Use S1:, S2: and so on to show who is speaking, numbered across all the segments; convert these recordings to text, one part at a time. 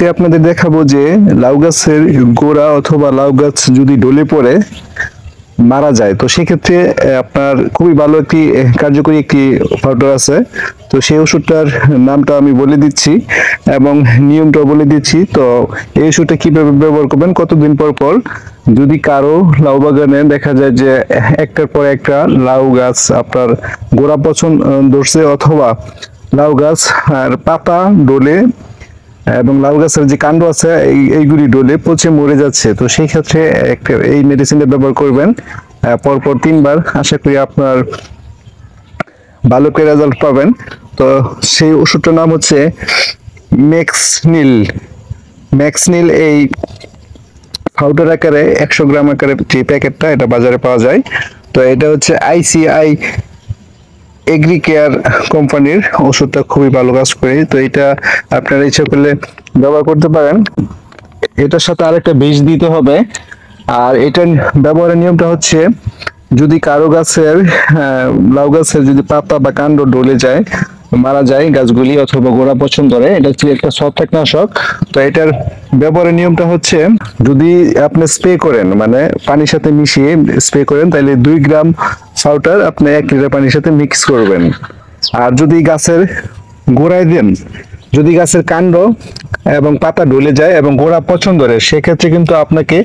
S1: আজকে আপনাদের দেখাবো যে লাউ গাছের গোড়া অথবা লাউ গাছ যদি ঢলে পড়ে মারা যায়, তো সেক্ষেত্রে আপনার খুবই ভালো একটি কার্যকরী একটি পাউডার আছে। তো সেই ওষুধটার নামটা আমি বলে দিচ্ছি এবং নিয়মটাও বলে দিচ্ছি। তো এই ওষুধটা কিভাবে ব্যবহার করবেন, কতদিন পর পর যদি কারো লাউ বাগানে দেখা যায় যে একটার পর একটা লাউ গাছ আপনার গোড়া পচন ধরছে অথবা লাউ গাছ আর পাতা ডলে এবং লাউ গাছের যে কাণ্ড আছে এইগুলি ডলে পচে মরে যাচ্ছে, তো সেই ক্ষেত্রে একটা এই মেডিসিনটা ব্যবহার করবেন পরপর 3 বার। আশা করি আপনার ভালো করে রেজাল্ট পাবেন। তো সেই ওষুধটার নাম হচ্ছে ম্যাক্সনিল। ম্যাক্সনিল এই পাউডার আকারে 100 গ্রাম আকারে যে প্যাকেটটা, এটা বাজারে পাওয়া যায়। তো এটা হচ্ছে আইসিআই এগ্রিকেয়ার কোম্পানির ওষুধটা, খুবই ভালো কাজ করে। তো এটা আপনারা ইচ্ছা করলে ব্যবহার করতে পারেন। এটার সাথে আরেকটা বিষ দিতে হবে। আর এটার ব্যবহারের নিয়মটা হচ্ছে, যদি কারো গাছের লাউ গাছের যদি পাতা বা কাণ্ড ডলে যায়, মারা যায় গাছগুলি অথবা গোড়া পচন ধরে, এটা হচ্ছে একটা ছত্রাকনাশক। তো এটার ব্যবহারের নিয়মটা হচ্ছে, যদি আপনি স্প্রে করেন মানে পানির সাথে মিশিয়ে স্প্রে করেন, তাহলে 2 গ্রাম পাউডার আপনি 1 লিটার পানির সাথে মিক্স করবেন। আর যদি গাছের গোড়ায় দেন, যদি গাছের কাণ্ড এবং পাতা ডলে যায় এবং গোড়া পচন ধরে, সেক্ষেত্রে কিন্তু আপনাকে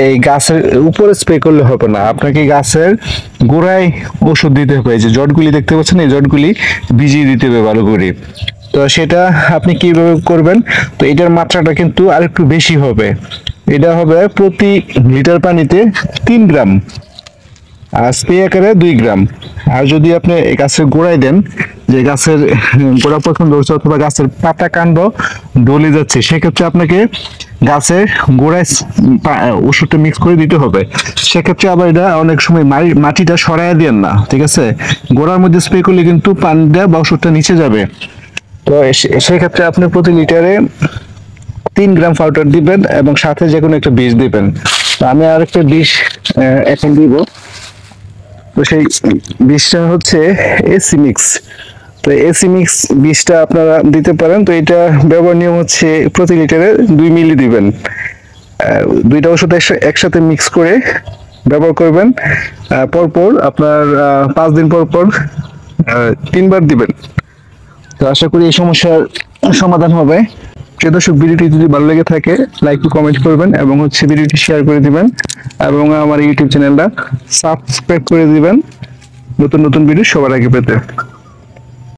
S1: এই গাছের উপরে স্প্রে করলে হবে না, আপনাকে গাছের গোড়ায় ওষুধ দিতে হবে। এই যে জটগুলি দেখতে পাচ্ছেন, এই জটগুলি ভিজিয়ে দিতে হবে ভালো করে। তো সেটা আপনি কিভাবে করবেন, তো এটার মাত্রাটা কিন্তু আরেকটু বেশি হবে। এটা হবে প্রতি লিটার পানিতে 3 গ্রাম আর স্প্রে আকারে 2 গ্রাম। আর যদি আপনি গাছের গোড়ায় দেন, যে গাছের গোড়া পচন ধরছে অথবা গাছের পাতা কাণ্ড ডলে যাচ্ছে, সেক্ষেত্রে আপনাকে গাছের গোড়ায় ওষুধটা মিক্স করে দিতে হবে। সেক্ষেত্রে আবার এটা অনেক সময় মাটিটা সরাইয়া দেন না, ঠিক আছে? গোড়ার মধ্যে স্প্রে করলে কিন্তু পানিটা বা ওষুধটা নিচে যাবে। তো সেক্ষেত্রে আপনি প্রতি লিটারে 3 গ্রাম পাউডার দিবেন এবং সাথে যে কোনো একটা বিষ দিবেন। তো আমি আরেকটা বিষ এখন দিব। তো সেই বিষটা হচ্ছে এসি মিক্স। তো এসি মিক্স বিষটা আপনারা দিতে পারেন। তো এটা ব্যবহার নিয়ম হচ্ছে, প্রতি লিটারে 2 মিলি দিবেন। দুইটা ওষুধ একসাথে মিক্স করে ব্যবহার করবেন। পরপর আপনার 5 দিন পর পর 3 বার দিবেন। তো আশা করি এই সমস্যার সমাধান হবে। প্রিয় দর্শক, ভিডিওটি যদি ভালো লেগে থাকে লাইক ও কমেন্ট করবেন এবং ভিডিওটি শেয়ার করে দিবেন এবং আমার ইউটিউব চ্যানেলটা সাবস্ক্রাইব করে দিবেন নতুন নতুন ভিডিও সবার আগে পেতে।